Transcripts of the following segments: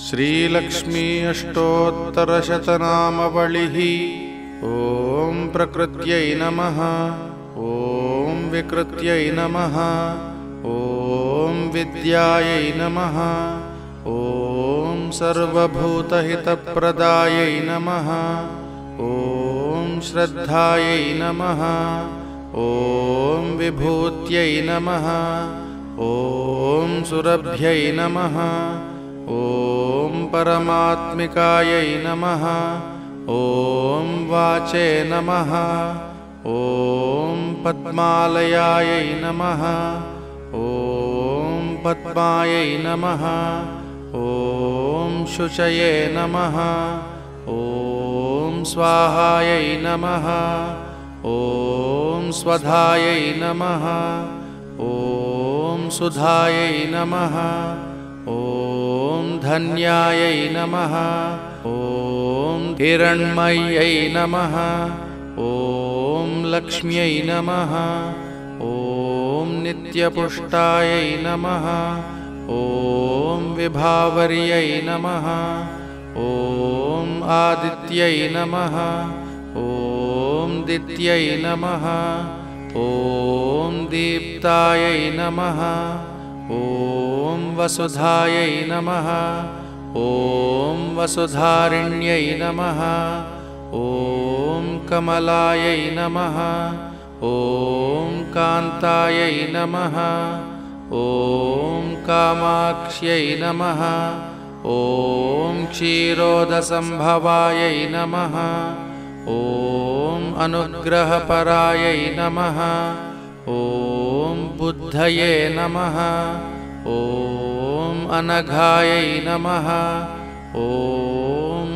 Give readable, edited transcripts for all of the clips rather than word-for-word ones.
श्रीलक्ष्मी अष्टोत्तरशतनामवलिः। ॐ प्रकृत्यै नमः। ॐ विकृत्यै नमः। ॐ विद्यायै नमः। ॐ सर्वभूतहितप्रदायै नमः। ॐ श्रद्धायै नमः। ॐ विभूत्यै नमः। ॐ सुरभ्यै नमः। ॐ परमात्मिकायै नमः। ॐ वाचे नमः। ॐ पद्मालयायै नमः। ॐ पद्मायै नमः। ॐ शुचये नमः। ॐ स्वाहायै नमः। ॐ स्वधायै नमः। ॐ सुधायै नमः। ॐ धन्यायै नमः। ॐ हिरण्मयै नमः। ॐ लक्ष्म्यै नमः। ॐ नित्यपुष्टायै नमः। ॐ विभावर्यै नमः। ॐ आदित्यै नमः। ॐ दित्यै नमः। ॐ दीप्तायै नमः। ॐ वसुधायै नमः। ॐ वसुधारिण्यै नमः। ॐ कमलायै नमः। ॐ कान्तायै नमः। ॐ कामाक्ष्यै नमः। ॐ क्षीरोदसम्भवायै नमः। ॐ अनुग्रहपरायै नमः। ॐ बुद्धये नमः। ॐ अनघायै नमः। ॐ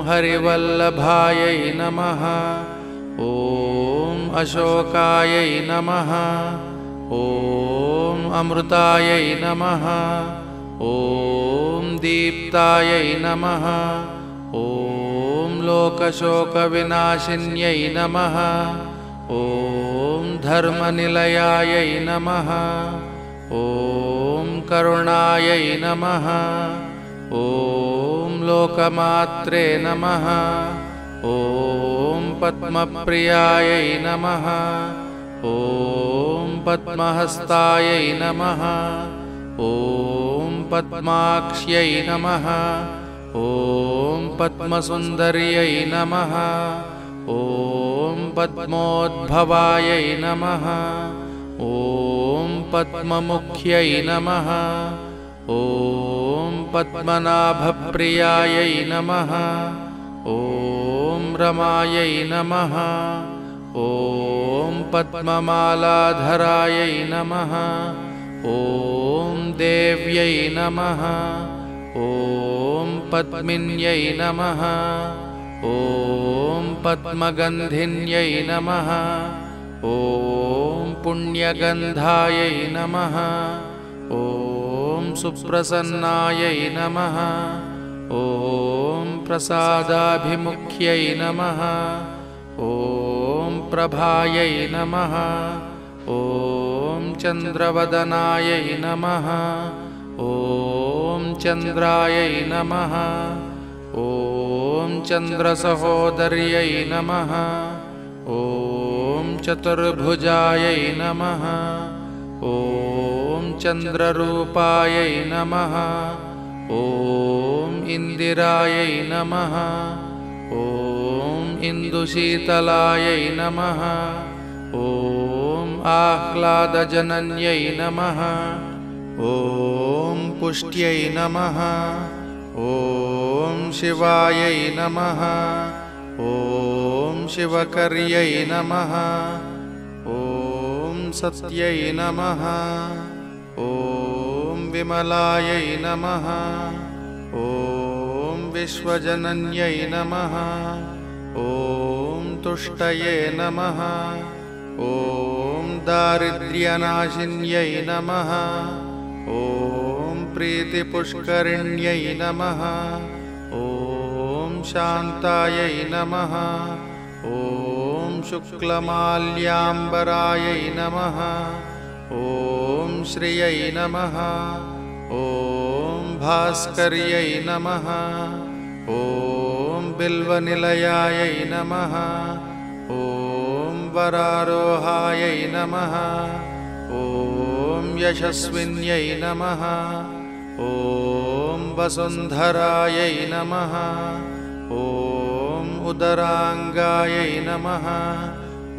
हरिवल्लभायै नमः। ॐ अशोकायै नमः। ॐ अमृतायै नमः। ॐ दीप्तायै नमः। ॐ लोकशोकविनाशिन्यै नमः। ॐ धर्मनिलयायै नमः। ॐ करुणायै नमः। ॐ लोकमात्रे नमः। ॐ पद्मप्रियायै नमः। ॐ पद्महस्तायै नमः। ॐ पद्माक्ष्यै नमः। ॐ पद्मसुन्दर्यै नमः। ॐ पद्मोद्भवायै नमः। ॐ पद्ममुख्यै नमः। ॐ पद्मनाभप्रियायै नमः। ॐ रमायै नमः। ॐ पद्ममालाधरायै नमः। ॐ देव्यै नमः। ॐ पद्मिन्यै नमः। ॐ पद्मगन्धिन्यै नमः। ॐ पुण्यगन्धायै नमः। ॐ सुप्रसन्नायै नमः। ॐ प्रसादाभिमुख्यै नमः। ॐ प्रभायै नमः। ॐ चन्द्रवदनायै नमः। ॐ चन्द्रायै नमः। ॐ चन्द्रसहोदर्यै नमः। ॐ चतुर्भुजायै नमः। ॐ चन्द्ररूपायै नमः। ॐ इन्दिरायै नमः। ॐ इन्दुशीतलायै नमः। ॐ आह्लादजनन्यै नमः। ॐ पुष्ट्यै नमः। ॐ शिवायै नमः। ॐ शिवकर्यै नमः। ॐ सत्यै नमः। ॐ विमलायै नमः। ॐ विश्वजनन्यै नमः। ॐ तुष्टये नमः। ॐ दारिद्र्यनाशिन्यै नमः। ॐ प्रीतिपुष्करिण्यै नमः। ॐ शान्तायै नमः। ॐ शुक्लमाल्याम्बरायै नमः। ॐ श्रियै नमः। ॐ भास्कर्यै नमः। ॐ बिल्वनिलयायै नमः। ॐ वरारोहायै नमः। ॐ यशस्विन्यै नमः। ॐ वसुन्धरायै नमः। ॐ उदराङ्गायै नमः।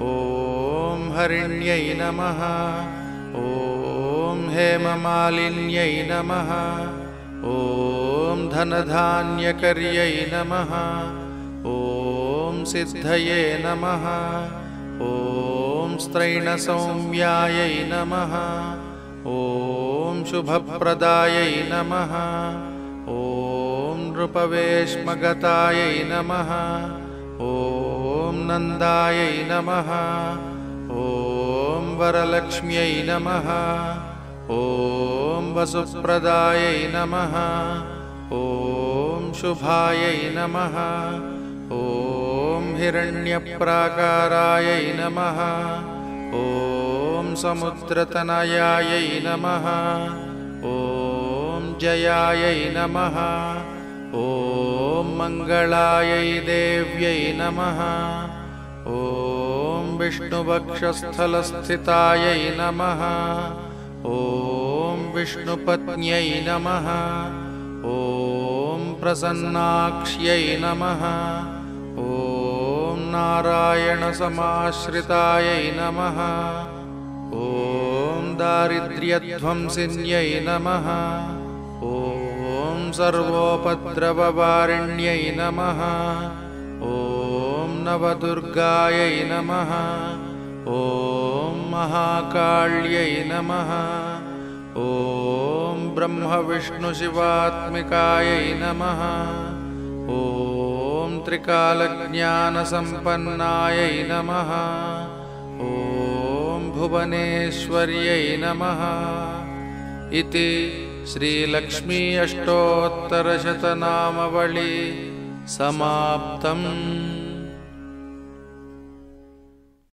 ॐ हरिण्यै नमः। ॐ हेममालिन्यै नमः। ॐ धनधान्यकर्यै नमः। ॐ सिद्धये नमः। ॐ स्त्रैणसौम्यायै नमः। ॐ शुभप्रदायै नमः। ॐ नृपवेश्मगतायै नमः। ॐ नन्दायै नमः। ॐ वरलक्ष्म्यै नमः। ॐ वसुप्रदायै नमः। ॐ शुभायै नमः। ॐ हिरण्यप्राकारायै नमः। ॐ समुद्रतनयायै नमः। ॐ जयायै नमः। ॐ मङ्गलायै देव्यै नमः। ॐ विष्णुवक्षस्थलस्थितायै नमः। ॐ विष्णुपत्न्यै नमः। ॐ प्रसन्नाक्ष्यै नमः। ॐ नारायणसमाश्रितायै नमः। ॐ दारिद्र्यध्वंसिन्यै नमः। ॐ सर्वोपद्रववारिण्यै नमः। ॐ नवदुर्गायै नमः। ॐ महाकाल्यै नमः। ॐ ब्रह्मविष्णुशिवात्मिकायै नमः। ॐ त्रिकालज्ञानसम्पन्नायै नमः। ॐ भुवनेश्वर्यै नमः। इति श्रीलक्ष्मी अष्टोत्तरशतनामावली समाप्तम्।